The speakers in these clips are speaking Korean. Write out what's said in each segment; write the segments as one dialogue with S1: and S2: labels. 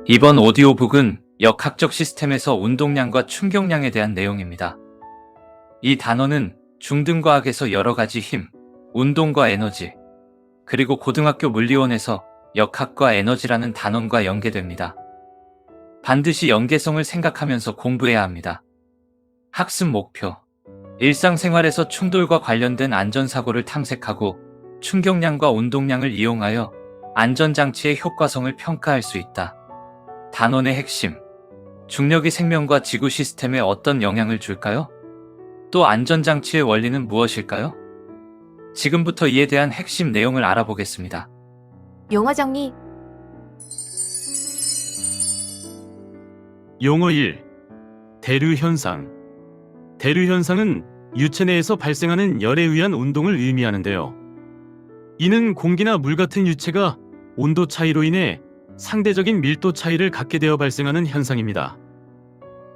S1: 이번 오디오북은 역학적 시스템에서 운동량과 충격량에 대한 내용입니다. 이 단어는 중등과학에서 여러 가지 힘, 운동과 에너지, 그리고 고등학교 물리원에서 역학과 에너지라는 단원과 연계됩니다. 반드시 연계성을 생각하면서 공부해야 합니다. 학습 목표: 일상생활에서 충돌과 관련된 안전사고를 탐색하고 충격량과 운동량을 이용하여 안전장치의 효과성을 평가할 수 있다. 단원의 핵심: 중력이 생명과 지구 시스템에 어떤 영향을 줄까요? 또 안전장치의 원리는 무엇일까요? 지금부터 이에 대한 핵심 내용을 알아보겠습니다.
S2: 용어 정리.
S3: 용어 1. 대류현상. 대류현상은 유체 내에서 발생하는 열에 의한 운동을 의미하는데요. 이는 공기나 물 같은 유체가 온도 차이로 인해 상대적인 밀도 차이를 갖게 되어 발생하는 현상입니다.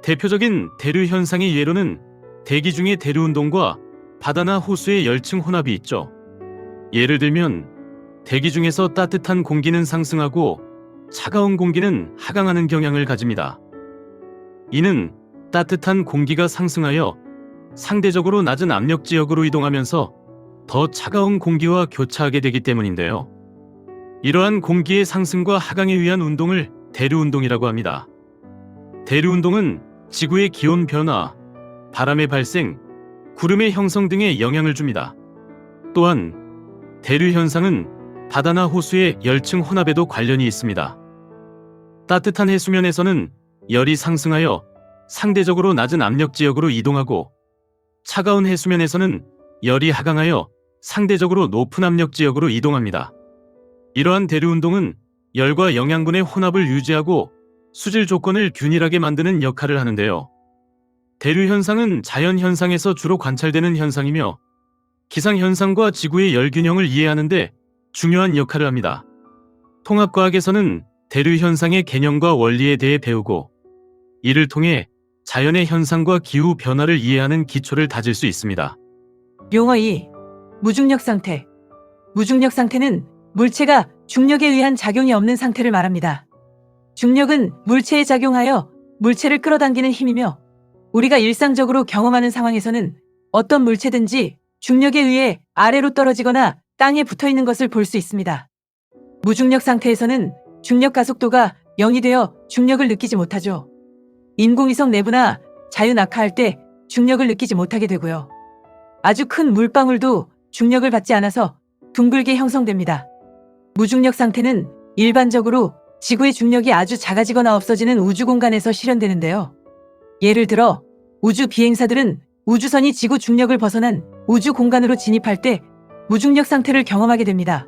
S3: 대표적인 대류현상의 예로는 대기 중의 대류운동과 바다나 호수의 열층 혼합이 있죠. 예를 들면 대기 중에서 따뜻한 공기는 상승하고 차가운 공기는 하강하는 경향을 가집니다. 이는 따뜻한 공기가 상승하여 상대적으로 낮은 압력 지역으로 이동하면서 더 차가운 공기와 교차하게 되기 때문인데요. 이러한 공기의 상승과 하강에 의한 운동을 대류운동이라고 합니다. 대류운동은 지구의 기온 변화, 바람의 발생, 구름의 형성 등에 영향을 줍니다. 또한 대류현상은 바다나 호수의 열층 혼합에도 관련이 있습니다. 따뜻한 해수면에서는 열이 상승하여 상대적으로 낮은 압력 지역으로 이동하고, 차가운 해수면에서는 열이 하강하여 상대적으로 높은 압력 지역으로 이동합니다. 이러한 대류운동은 열과 영양분의 혼합을 유지하고 수질 조건을 균일하게 만드는 역할을 하는데요. 대류현상은 자연현상에서 주로 관찰되는 현상이며 기상현상과 지구의 열균형을 이해하는 데 중요한 역할을 합니다. 통합과학에서는 대류현상의 개념과 원리에 대해 배우고, 이를 통해 자연의 현상과 기후 변화를 이해하는 기초를 다질 수 있습니다.
S4: 용어 2. 무중력 상태. 무중력 상태는 물체가 중력에 의한 작용이 없는 상태를 말합니다. 중력은 물체에 작용하여 물체를 끌어당기는 힘이며, 우리가 일상적으로 경험하는 상황에서는 어떤 물체든지 중력에 의해 아래로 떨어지거나 땅에 붙어 있는 것을 볼 수 있습니다. 무중력 상태에서는 중력 가속도가 0이 되어 중력을 느끼지 못하죠. 인공위성 내부나 자유낙하할 때 중력을 느끼지 못하게 되고요. 아주 큰 물방울도 중력을 받지 않아서 둥글게 형성됩니다. 무중력 상태는 일반적으로 지구의 중력이 아주 작아지거나 없어지는 우주 공간에서 실현되는데요. 예를 들어 우주 비행사들은 우주선이 지구 중력을 벗어난 우주 공간으로 진입할 때 무중력 상태를 경험하게 됩니다.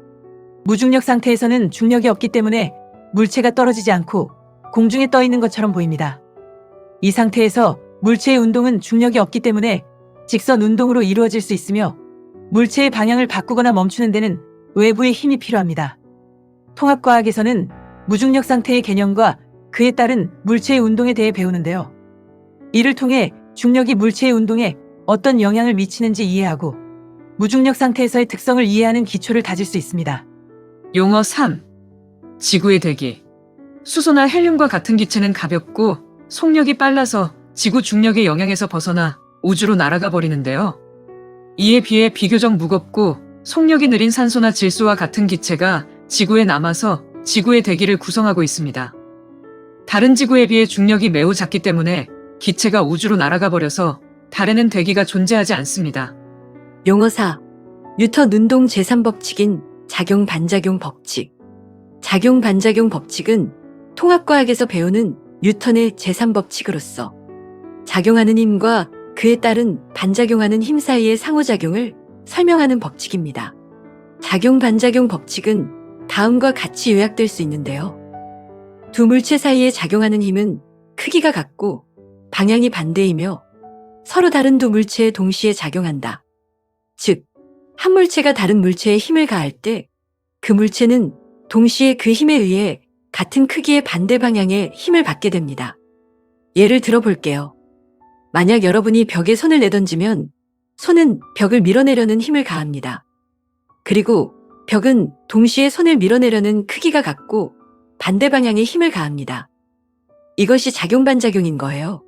S4: 무중력 상태에서는 중력이 없기 때문에 물체가 떨어지지 않고 공중에 떠 있는 것처럼 보입니다. 이 상태에서 물체의 운동은 중력이 없기 때문에 직선 운동으로 이루어질 수 있으며, 물체의 방향을 바꾸거나 멈추는 데는 외부의 힘이 필요합니다. 통합과학에서는 무중력 상태의 개념과 그에 따른 물체의 운동에 대해 배우는데요. 이를 통해 중력이 물체의 운동에 어떤 영향을 미치는지 이해하고 무중력 상태에서의 특성을 이해하는 기초를 다질 수 있습니다.
S5: 용어 3. 지구의 대기. 수소나 헬륨과 같은 기체는 가볍고 속력이 빨라서 지구 중력의 영향에서 벗어나 우주로 날아가 버리는데요. 이에 비해 비교적 무겁고 속력이 느린 산소나 질소와 같은 기체가 지구에 남아서 지구의 대기를 구성하고 있습니다. 다른 지구에 비해 중력이 매우 작기 때문에 기체가 우주로 날아가 버려서 달에는 대기가 존재하지 않습니다.
S2: 용어 4. 뉴턴 운동 제3법칙인 작용-반작용 법칙. 작용-반작용 법칙은 통합과학에서 배우는 뉴턴의 제3법칙으로서 작용하는 힘과 그에 따른 반작용하는 힘 사이의 상호작용을 설명하는 법칙입니다. 작용-반작용 법칙은 다음과 같이 요약될 수 있는데요. 두 물체 사이에 작용하는 힘은 크기가 같고 방향이 반대이며 서로 다른 두 물체에 동시에 작용한다. 즉, 한 물체가 다른 물체에 힘을 가할 때 그 물체는 동시에 그 힘에 의해 같은 크기의 반대 방향의 힘을 받게 됩니다. 예를 들어 볼게요. 만약 여러분이 벽에 손을 내던지면 손은 벽을 밀어내려는 힘을 가합니다. 그리고 벽은 동시에 손을 밀어내려는 크기가 같고 반대 방향에 힘을 가합니다. 이것이 작용-반작용인 거예요.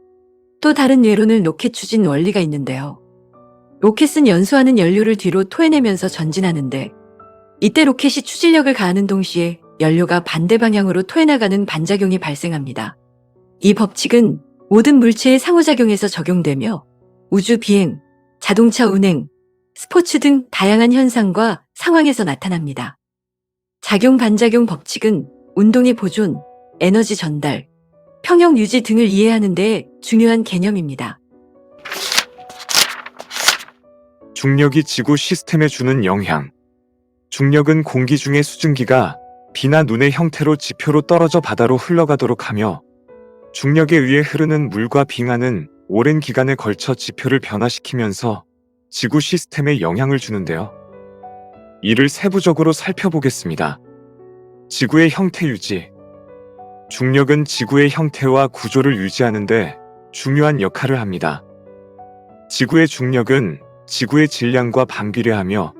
S2: 또 다른 예로는 로켓 추진 원리가 있는데요. 로켓은 연소하는 연료를 뒤로 토해내면서 전진하는데 이때 로켓이 추진력을 가하는 동시에 연료가 반대 방향으로 토해나가는 반작용이 발생합니다. 이 법칙은 모든 물체의 상호작용에서 적용되며 우주 비행, 자동차 운행, 스포츠 등 다양한 현상과 상황에서 나타납니다. 작용-반작용 법칙은 운동의 보존, 에너지 전달, 평형 유지 등을 이해하는 데 중요한 개념입니다.
S6: 중력이 지구 시스템에 주는 영향. 중력은 공기 중의 수증기가 비나 눈의 형태로 지표로 떨어져 바다로 흘러가도록 하며, 중력에 의해 흐르는 물과 빙하는 오랜 기간에 걸쳐 지표를 변화시키면서 지구 시스템에 영향을 주는데요. 이를 세부적으로 살펴보겠습니다. 지구의 형태 유지. 중력은 지구의 형태와 구조를 유지하는 데 중요한 역할을 합니다. 지구의 중력은 지구의 질량과 반비례하며,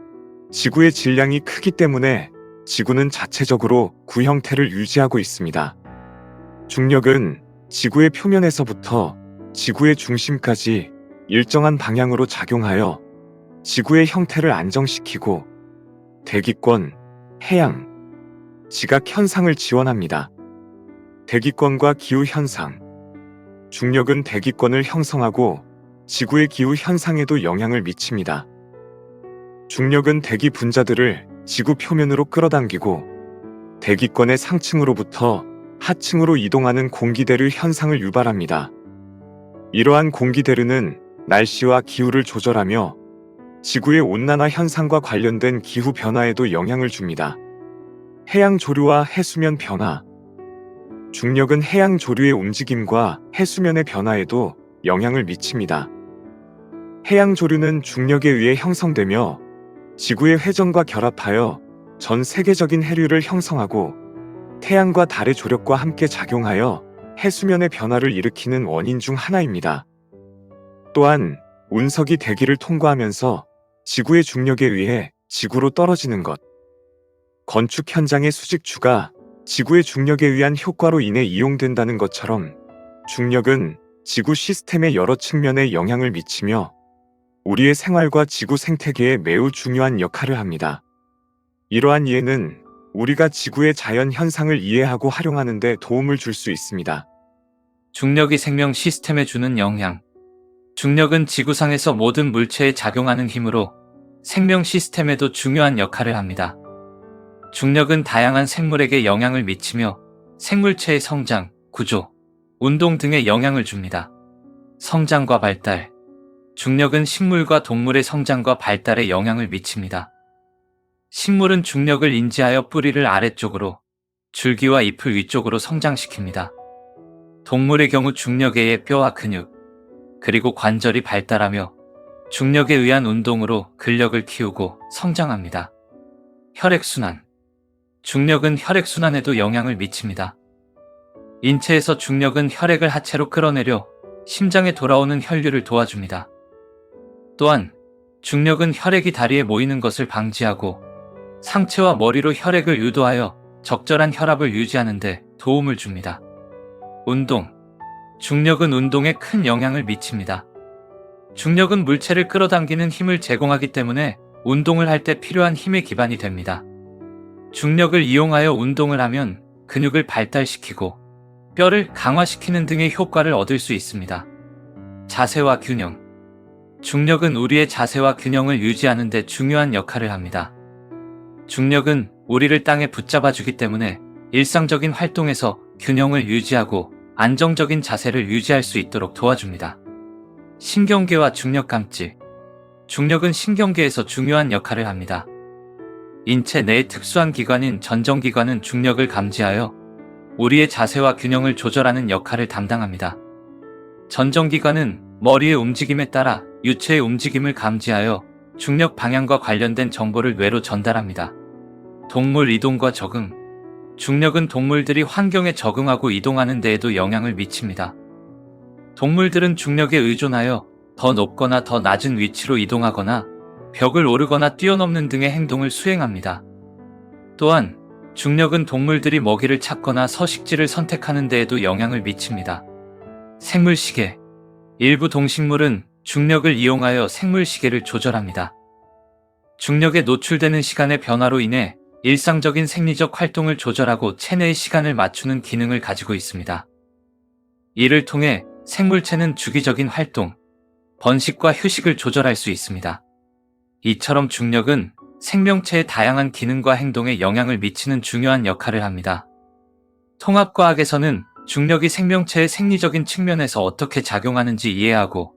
S6: 지구의 질량이 크기 때문에 지구는 자체적으로 구형태를 유지하고 있습니다. 중력은 지구의 표면에서부터 지구의 중심까지 일정한 방향으로 작용하여 지구의 형태를 안정시키고 대기권, 해양, 지각 현상을 지원합니다. 대기권과 기후 현상. 중력은 대기권을 형성하고 지구의 기후 현상에도 영향을 미칩니다. 중력은 대기 분자들을 지구 표면으로 끌어당기고 대기권의 상층으로부터 하층으로 이동하는 공기대류 현상을 유발합니다. 이러한 공기대류는 날씨와 기후를 조절하며 지구의 온난화 현상과 관련된 기후 변화에도 영향을 줍니다. 해양 조류와 해수면 변화. 중력은 해양 조류의 움직임과 해수면의 변화에도 영향을 미칩니다. 해양 조류는 중력에 의해 형성되며 지구의 회전과 결합하여 전 세계적인 해류를 형성하고 태양과 달의 조력과 함께 작용하여 해수면의 변화를 일으키는 원인 중 하나입니다. 또한 운석이 대기를 통과하면서 지구의 중력에 의해 지구로 떨어지는 것. 건축 현장의 수직추가 지구의 중력에 의한 효과로 인해 이용된다는 것처럼 중력은 지구 시스템의 여러 측면에 영향을 미치며 우리의 생활과 지구 생태계에 매우 중요한 역할을 합니다. 이러한 이해는 우리가 지구의 자연 현상을 이해하고 활용하는 데 도움을 줄 수 있습니다.
S1: 중력이 생명 시스템에 주는 영향. 중력은 지구상에서 모든 물체에 작용하는 힘으로 생명 시스템에도 중요한 역할을 합니다. 중력은 다양한 생물에게 영향을 미치며 생물체의 성장, 구조, 운동 등에 영향을 줍니다. 성장과 발달. 중력은 식물과 동물의 성장과 발달에 영향을 미칩니다. 식물은 중력을 인지하여 뿌리를 아래쪽으로, 줄기와 잎을 위쪽으로 성장시킵니다. 동물의 경우 중력에 의해 뼈와 근육, 그리고 관절이 발달하며 중력에 의한 운동으로 근력을 키우고 성장합니다. 혈액순환. 중력은 혈액순환에도 영향을 미칩니다. 인체에서 중력은 혈액을 하체로 끌어내려 심장에 돌아오는 혈류를 도와줍니다. 또한 중력은 혈액이 다리에 모이는 것을 방지하고 상체와 머리로 혈액을 유도하여 적절한 혈압을 유지하는 데 도움을 줍니다. 운동. 중력은 운동에 큰 영향을 미칩니다. 중력은 물체를 끌어당기는 힘을 제공하기 때문에 운동을 할 때 필요한 힘의 기반이 됩니다. 중력을 이용하여 운동을 하면 근육을 발달시키고 뼈를 강화시키는 등의 효과를 얻을 수 있습니다. 자세와 균형. 중력은 우리의 자세와 균형을 유지하는 데 중요한 역할을 합니다. 중력은 우리를 땅에 붙잡아주기 때문에 일상적인 활동에서 균형을 유지하고 안정적인 자세를 유지할 수 있도록 도와줍니다. 신경계와 중력 감지. 중력은 신경계에서 중요한 역할을 합니다. 인체 내의 특수한 기관인 전정기관은 중력을 감지하여 우리의 자세와 균형을 조절하는 역할을 담당합니다. 전정기관은 머리의 움직임에 따라 유체의 움직임을 감지하여 중력 방향과 관련된 정보를 뇌로 전달합니다. 동물 이동과 적응. 중력은 동물들이 환경에 적응하고 이동하는 데에도 영향을 미칩니다. 동물들은 중력에 의존하여 더 높거나 더 낮은 위치로 이동하거나 벽을 오르거나 뛰어넘는 등의 행동을 수행합니다. 또한 중력은 동물들이 먹이를 찾거나 서식지를 선택하는 데에도 영향을 미칩니다. 생물시계. 일부 동식물은 중력을 이용하여 생물시계를 조절합니다. 중력에 노출되는 시간의 변화로 인해 일상적인 생리적 활동을 조절하고 체내의 시간을 맞추는 기능을 가지고 있습니다. 이를 통해 생물체는 주기적인 활동, 번식과 휴식을 조절할 수 있습니다. 이처럼 중력은 생명체의 다양한 기능과 행동에 영향을 미치는 중요한 역할을 합니다. 통합과학에서는 중력이 생명체의 생리적인 측면에서 어떻게 작용하는지 이해하고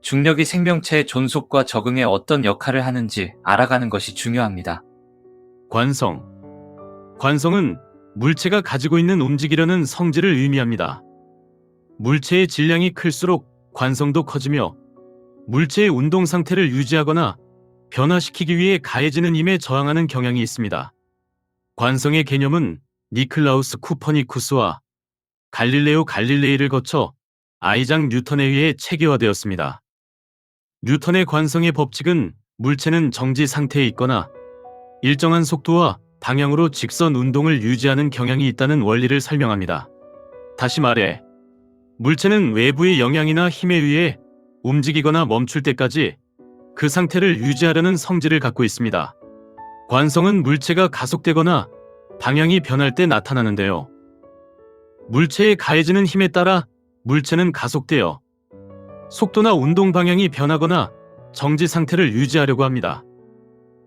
S1: 중력이 생명체의 존속과 적응에 어떤 역할을 하는지 알아가는 것이 중요합니다.
S3: 관성. 관성은 물체가 가지고 있는 움직이려는 성질을 의미합니다. 물체의 질량이 클수록 관성도 커지며 물체의 운동 상태를 유지하거나 변화시키기 위해 가해지는 힘에 저항하는 경향이 있습니다. 관성의 개념은 니클라우스 쿠퍼니쿠스와 갈릴레오 갈릴레이를 거쳐 아이작 뉴턴에 의해 체계화되었습니다. 뉴턴의 관성의 법칙은 물체는 정지 상태에 있거나 일정한 속도와 방향으로 직선 운동을 유지하는 경향이 있다는 원리를 설명합니다. 다시 말해, 물체는 외부의 영향이나 힘에 의해 움직이거나 멈출 때까지 그 상태를 유지하려는 성질을 갖고 있습니다. 관성은 물체가 가속되거나 방향이 변할 때 나타나는데요. 물체에 가해지는 힘에 따라 물체는 가속되어 속도나 운동 방향이 변하거나 정지 상태를 유지하려고 합니다.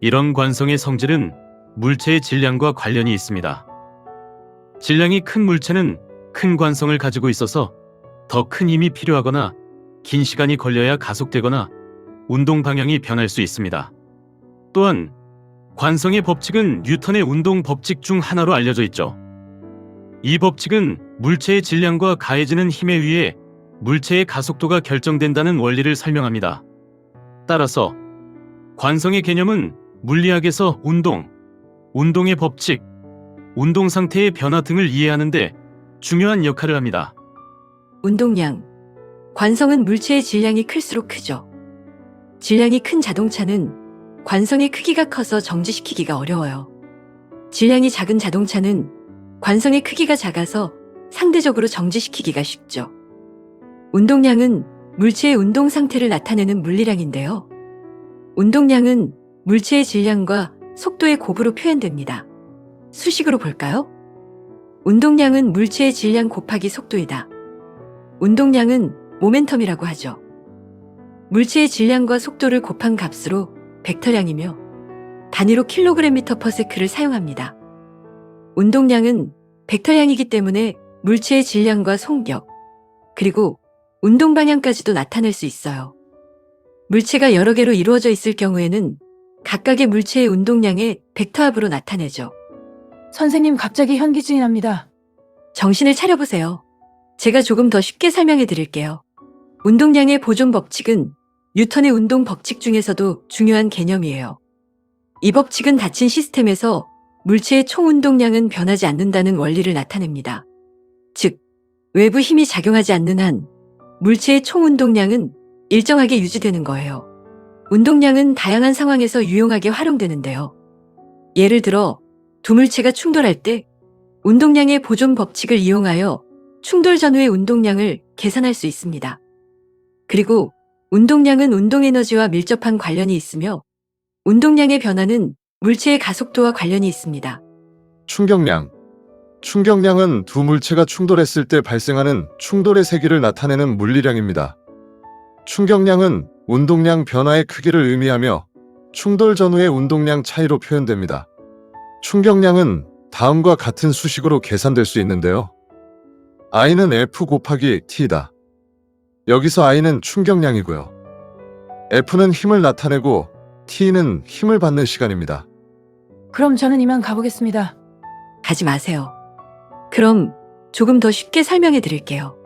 S3: 이런 관성의 성질은 물체의 질량과 관련이 있습니다. 질량이 큰 물체는 큰 관성을 가지고 있어서 더 큰 힘이 필요하거나 긴 시간이 걸려야 가속되거나 운동 방향이 변할 수 있습니다. 또한 관성의 법칙은 뉴턴의 운동 법칙 중 하나로 알려져 있죠. 이 법칙은 물체의 질량과 가해지는 힘에 의해 물체의 가속도가 결정된다는 원리를 설명합니다. 따라서 관성의 개념은 물리학에서 운동, 운동의 법칙, 운동 상태의 변화 등을 이해하는데 중요한 역할을 합니다.
S2: 운동량. 관성은 물체의 질량이 클수록 크죠. 질량이 큰 자동차는 관성의 크기가 커서 정지시키기가 어려워요. 질량이 작은 자동차는 관성의 크기가 작아서 상대적으로 정지시키기가 쉽죠. 운동량은 물체의 운동 상태를 나타내는 물리량인데요. 운동량은 물체의 질량과 속도의 곱으로 표현됩니다. 수식으로 볼까요? 운동량은 물체의 질량 곱하기 속도이다. 운동량은 모멘텀이라고 하죠. 물체의 질량과 속도를 곱한 값으로 벡터량이며 단위로 kgm/s를 사용합니다. 운동량은 벡터량이기 때문에 물체의 질량과 속력, 그리고 운동 방향까지도 나타낼 수 있어요. 물체가 여러 개로 이루어져 있을 경우에는 각각의 물체의 운동량의 벡터합으로 나타내죠.
S4: 선생님 갑자기 현기증이 납니다.
S2: 정신을 차려보세요. 제가 조금 더 쉽게 설명해 드릴게요. 운동량의 보존 법칙은 뉴턴의 운동 법칙 중에서도 중요한 개념이에요. 이 법칙은 닫힌 시스템에서 물체의 총 운동량은 변하지 않는다는 원리를 나타냅니다. 즉, 외부 힘이 작용하지 않는 한 물체의 총 운동량은 일정하게 유지되는 거예요. 운동량은 다양한 상황에서 유용하게 활용되는데요. 예를 들어, 두 물체가 충돌할 때 운동량의 보존 법칙을 이용하여 충돌 전후의 운동량을 계산할 수 있습니다. 그리고 운동량은 운동 에너지와 밀접한 관련이 있으며 운동량의 변화는 물체의 가속도와 관련이 있습니다.
S7: 충격량. 충격량은 두 물체가 충돌했을 때 발생하는 충돌의 세기를 나타내는 물리량입니다. 충격량은 운동량 변화의 크기를 의미하며 충돌 전후의 운동량 차이로 표현됩니다. 충격량은 다음과 같은 수식으로 계산될 수 있는데요. I는 F 곱하기 T이다. 여기서 I는 충격량이고요. F는 힘을 나타내고 T는 힘을 받는 시간입니다.
S4: 그럼 저는 이만 가보겠습니다.
S2: 가지 마세요. 그럼 조금 더 쉽게 설명해 드릴게요.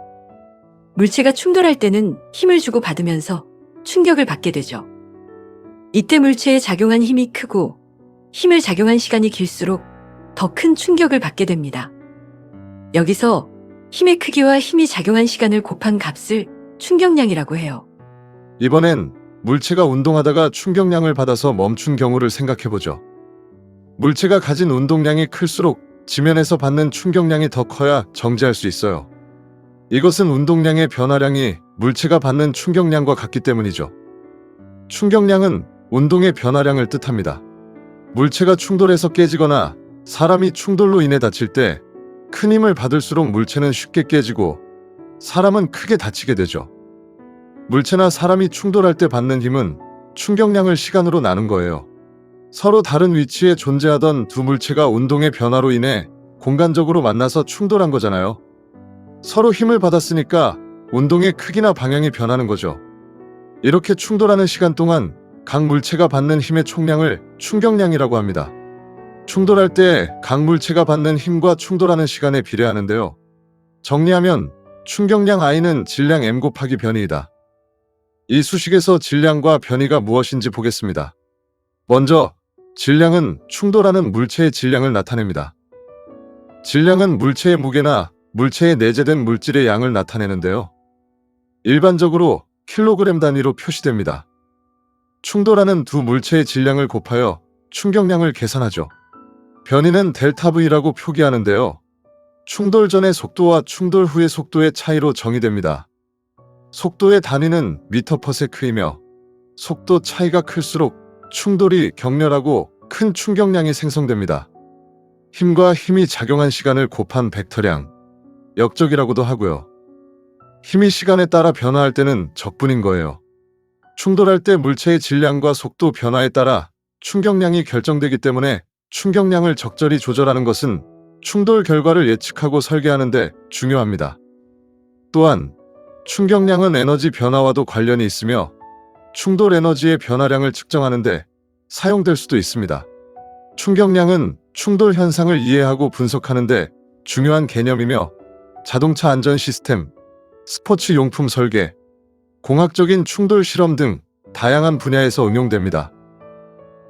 S2: 물체가 충돌할 때는 힘을 주고 받으면서 충격을 받게 되죠. 이때 물체에 작용한 힘이 크고 힘을 작용한 시간이 길수록 더 큰 충격을 받게 됩니다. 여기서 힘의 크기와 힘이 작용한 시간을 곱한 값을 충격량이라고 해요.
S7: 이번엔 물체가 운동하다가 충격량을 받아서 멈춘 경우를 생각해보죠. 물체가 가진 운동량이 클수록 지면에서 받는 충격량이 더 커야 정지할 수 있어요. 이것은 운동량의 변화량이 물체가 받는 충격량과 같기 때문이죠. 충격량은 운동의 변화량을 뜻합니다. 물체가 충돌해서 깨지거나 사람이 충돌로 인해 다칠 때 큰 힘을 받을수록 물체는 쉽게 깨지고 사람은 크게 다치게 되죠. 물체나 사람이 충돌할 때 받는 힘은 충격량을 시간으로 나눈 거예요. 서로 다른 위치에 존재하던 두 물체가 운동의 변화로 인해 공간적으로 만나서 충돌한 거잖아요. 서로 힘을 받았으니까 운동의 크기나 방향이 변하는 거죠. 이렇게 충돌하는 시간 동안 각 물체가 받는 힘의 총량을 충격량이라고 합니다. 충돌할 때 각 물체가 받는 힘과 충돌하는 시간에 비례하는데요. 정리하면 충격량 I는 질량 m 곱하기 변이이다. 이 수식에서 질량과 변이가 무엇인지 보겠습니다. 먼저 질량은 충돌하는 물체의 질량을 나타냅니다. 질량은 물체의 무게나 물체에 내재된 물질의 양을 나타내는데요. 일반적으로 킬로그램 단위로 표시됩니다. 충돌하는 두 물체의 질량을 곱하여 충격량을 계산하죠. 변이는 델타 V라고 표기하는데요. 충돌 전의 속도와 충돌 후의 속도의 차이로 정의됩니다. 속도의 단위는 미터/세크이며 속도 차이가 클수록 충돌이 격렬하고 큰 충격량이 생성됩니다. 힘과 힘이 작용한 시간을 곱한 벡터량, 역적이라고도 하고요. 힘이 시간에 따라 변화할 때는 적분인 거예요. 충돌할 때 물체의 질량과 속도 변화에 따라 충격량이 결정되기 때문에 충격량을 적절히 조절하는 것은 충돌 결과를 예측하고 설계하는데 중요합니다. 또한 충격량은 에너지 변화와도 관련이 있으며 충돌 에너지의 변화량을 측정하는데 사용될 수도 있습니다. 충격량은 충돌 현상을 이해하고 분석하는데 중요한 개념이며 자동차 안전 시스템, 스포츠 용품 설계, 공학적인 충돌 실험 등 다양한 분야에서 응용됩니다.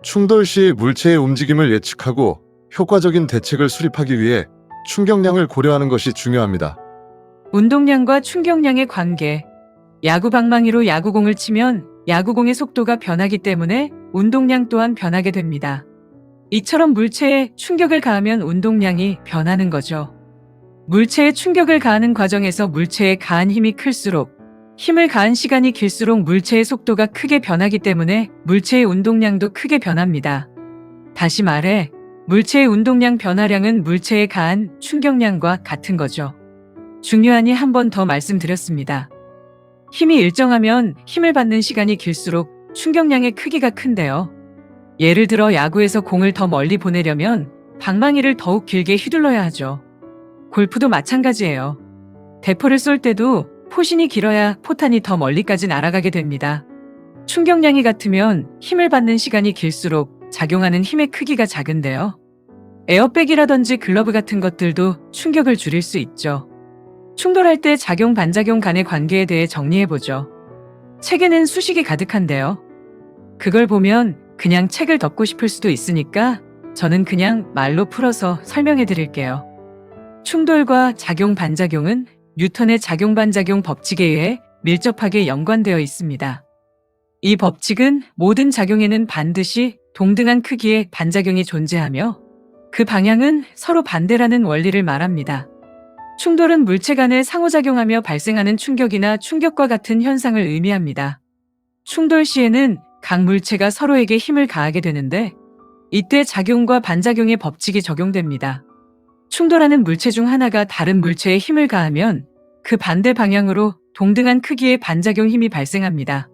S7: 충돌 시 물체의 움직임을 예측하고 효과적인 대책을 수립하기 위해 충격량을 고려하는 것이 중요합니다.
S4: 운동량과 충격량의 관계. 야구 방망이로 야구공을 치면 야구공의 속도가 변하기 때문에 운동량 또한 변하게 됩니다. 이처럼 물체에 충격을 가하면 운동량이 변하는 거죠. 물체에 충격을 가하는 과정에서 물체에 가한 힘이 클수록 힘을 가한 시간이 길수록 물체의 속도가 크게 변하기 때문에 물체의 운동량도 크게 변합니다. 다시 말해 물체의 운동량 변화량은 물체에 가한 충격량과 같은 거죠. 중요하니 한 번 더 말씀드렸습니다. 힘이 일정하면 힘을 받는 시간이 길수록 충격량의 크기가 큰데요. 예를 들어 야구에서 공을 더 멀리 보내려면 방망이를 더욱 길게 휘둘러야 하죠. 골프도 마찬가지예요. 대포를 쏠 때도 포신이 길어야 포탄이 더 멀리까지 날아가게 됩니다. 충격량이 같으면 힘을 받는 시간이 길수록 작용하는 힘의 크기가 작은데요. 에어백이라든지 글러브 같은 것들도 충격을 줄일 수 있죠. 충돌할 때 작용 반작용 간의 관계에 대해 정리해보죠. 책에는 수식이 가득한데요. 그걸 보면 그냥 책을 덮고 싶을 수도 있으니까 저는 그냥 말로 풀어서 설명해 드릴게요. 충돌과 작용 반작용은 뉴턴의 작용 반작용 법칙에 의해 밀접하게 연관되어 있습니다. 이 법칙은 모든 작용에는 반드시 동등한 크기의 반작용이 존재하며 그 방향은 서로 반대라는 원리를 말합니다. 충돌은 물체 간에 상호작용하며 발생하는 충격이나 충격과 같은 현상을 의미합니다. 충돌 시에는 각 물체가 서로에게 힘을 가하게 되는데 이때 작용과 반작용의 법칙이 적용됩니다. 충돌하는 물체 중 하나가 다른 물체에 힘을 가하면 그 반대 방향으로 동등한 크기의 반작용 힘이 발생합니다.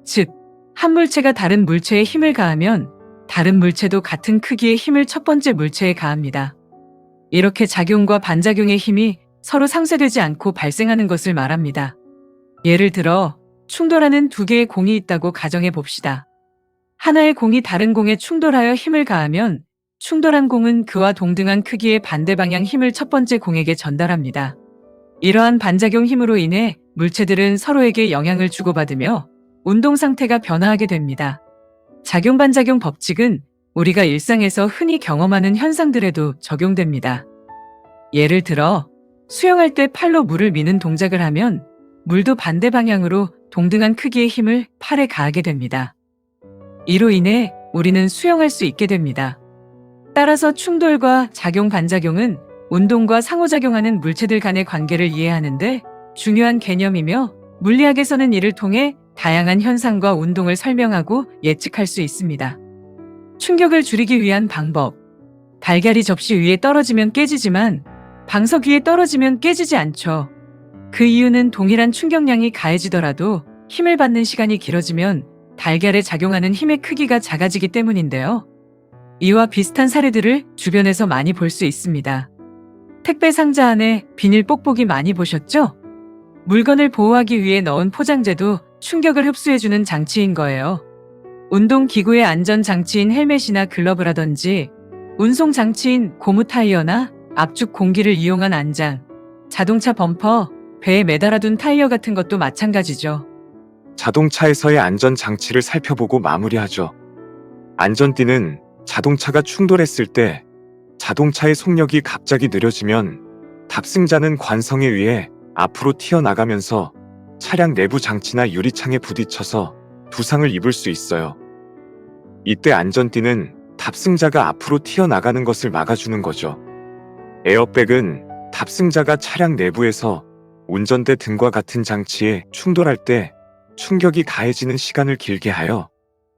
S4: 즉, 한 물체가 다른 물체에 힘을 가하면 다른 물체도 같은 크기의 힘을 첫 번째 물체에 가합니다. 이렇게 작용과 반작용의 힘이 서로 상쇄되지 않고 발생하는 것을 말합니다. 예를 들어 충돌하는 두 개의 공이 있다고 가정해 봅시다. 하나의 공이 다른 공에 충돌하여 힘을 가하면 충돌한 공은 그와 동등한 크기의 반대 방향 힘을 첫 번째 공에게 전달합니다. 이러한 반작용 힘으로 인해 물체들은 서로에게 영향을 주고받으며 운동 상태가 변화하게 됩니다. 작용 반작용 법칙은 우리가 일상에서 흔히 경험하는 현상들에도 적용됩니다. 예를 들어 수영할 때 팔로 물을 미는 동작을 하면 물도 반대 방향으로 동등한 크기의 힘을 팔에 가하게 됩니다. 이로 인해 우리는 수영할 수 있게 됩니다. 따라서 충돌과 작용 반작용은 운동과 상호작용하는 물체들 간의 관계를 이해하는데 중요한 개념이며 물리학에서는 이를 통해 다양한 현상과 운동을 설명하고 예측할 수 있습니다. 충격을 줄이기 위한 방법. 달걀이 접시 위에 떨어지면 깨지지만 방석 위에 떨어지면 깨지지 않죠. 그 이유는 동일한 충격량이 가해지더라도 힘을 받는 시간이 길어지면 달걀에 작용하는 힘의 크기가 작아지기 때문인데요. 이와 비슷한 사례들을 주변에서 많이 볼 수 있습니다. 택배 상자 안에 비닐 뽁뽁이 많이 보셨죠? 물건을 보호하기 위해 넣은 포장재도 충격을 흡수해주는 장치인 거예요. 운동기구의 안전장치인 헬멧이나 글러브라든지 운송장치인 고무 타이어나 압축 공기를 이용한 안장, 자동차 범퍼, 배에 매달아둔 타이어 같은 것도 마찬가지죠.
S6: 자동차에서의 안전장치를 살펴보고 마무리하죠. 안전띠는 자동차가 충돌했을 때 자동차의 속력이 갑자기 느려지면 탑승자는 관성에 의해 앞으로 튀어나가면서 차량 내부 장치나 유리창에 부딪혀서 부상을 입을 수 있어요. 이때 안전띠는 탑승자가 앞으로 튀어나가는 것을 막아주는 거죠. 에어백은 탑승자가 차량 내부에서 운전대 등과 같은 장치에 충돌할 때 충격이 가해지는 시간을 길게 하여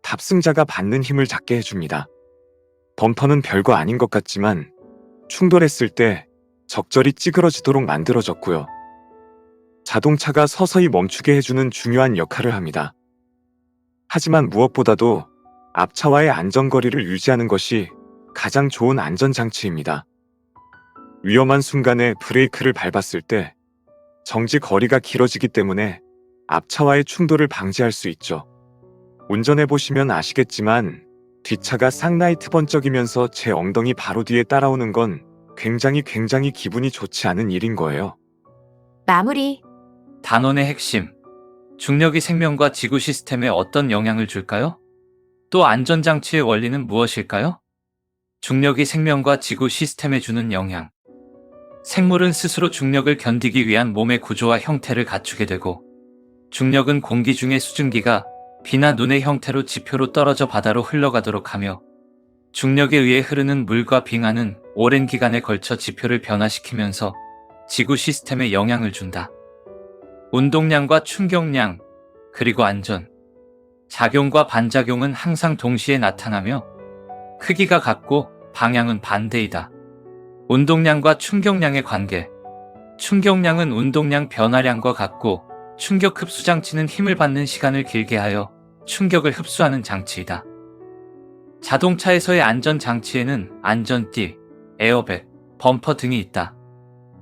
S6: 탑승자가 받는 힘을 작게 해줍니다. 범퍼는 별거 아닌 것 같지만 충돌했을 때 적절히 찌그러지도록 만들어졌고요. 자동차가 서서히 멈추게 해주는 중요한 역할을 합니다. 하지만 무엇보다도 앞차와의 안전거리를 유지하는 것이 가장 좋은 안전장치입니다. 위험한 순간에 브레이크를 밟았을 때 정지 거리가 길어지기 때문에 앞차와의 충돌을 방지할 수 있죠. 운전해보시면 아시겠지만 뒷차가 쌍라이트 번쩍이면서 제 엉덩이 바로 뒤에 따라오는 건 굉장히 기분이 좋지 않은 일인 거예요.
S8: 마무리.
S1: 단원의 핵심. 중력이 생명과 지구 시스템에 어떤 영향을 줄까요? 또 안전장치의 원리는 무엇일까요? 중력이 생명과 지구 시스템에 주는 영향. 생물은 스스로 중력을 견디기 위한 몸의 구조와 형태를 갖추게 되고, 중력은 공기 중의 수증기가 비나 눈의 형태로 지표로 떨어져 바다로 흘러가도록 하며, 중력에 의해 흐르는 물과 빙하는 오랜 기간에 걸쳐 지표를 변화시키면서 지구 시스템에 영향을 준다. 운동량과 충격량, 그리고 안전, 작용과 반작용은 항상 동시에 나타나며 크기가 같고 방향은 반대이다. 운동량과 충격량의 관계. 충격량은 운동량 변화량과 같고 충격 흡수 장치는 힘을 받는 시간을 길게 하여 충격을 흡수하는 장치이다. 자동차에서의 안전 장치에는 안전띠, 에어백, 범퍼 등이 있다.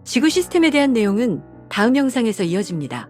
S2: 지구 시스템에 대한 내용은 다음 영상에서 이어집니다.